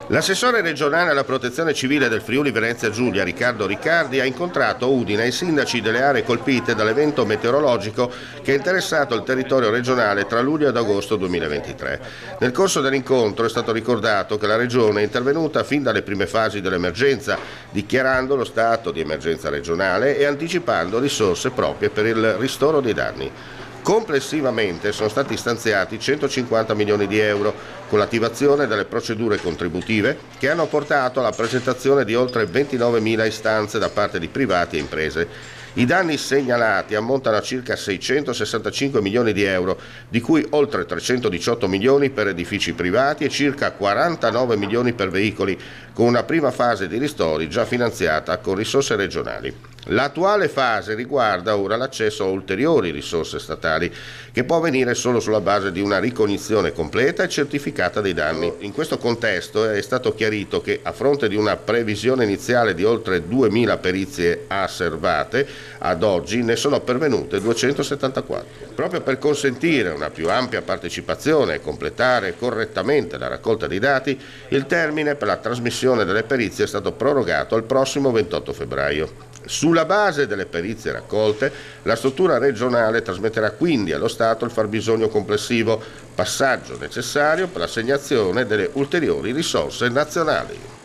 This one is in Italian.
L'assessore regionale alla protezione civile del Friuli Venezia Giulia, Riccardo Riccardi, ha incontrato a Udine i sindaci delle aree colpite dall'evento meteorologico che ha interessato il territorio regionale tra luglio ed agosto 2023. Nel corso dell'incontro è stato ricordato che la Regione è intervenuta fin dalle prime fasi dell'emergenza, dichiarando lo stato di emergenza regionale e anticipando risorse proprie per il ristoro dei danni. Complessivamente sono stati stanziati 150 milioni di euro con l'attivazione delle procedure contributive che hanno portato alla presentazione di oltre 29.000 istanze da parte di privati e imprese. I danni segnalati ammontano a circa 665 milioni di euro, di cui oltre 318 milioni per edifici privati e circa 49 milioni per veicoli, con una prima fase di ristori già finanziata con risorse regionali. L'attuale fase riguarda ora l'accesso a ulteriori risorse statali, che può avvenire solo sulla base di una ricognizione completa e certificata dei danni. In questo contesto è stato chiarito che, a fronte di una previsione iniziale di oltre 2.000 perizie asserbate, ad oggi ne sono pervenute 274. Proprio per consentire una più ampia partecipazione e completare correttamente la raccolta dei dati, il termine per la trasmissione delle perizie è stato prorogato al prossimo 28 febbraio. Sulla base delle perizie raccolte, la struttura regionale trasmetterà quindi allo Stato il fabbisogno complessivo, passaggio necessario per l'assegnazione delle ulteriori risorse nazionali.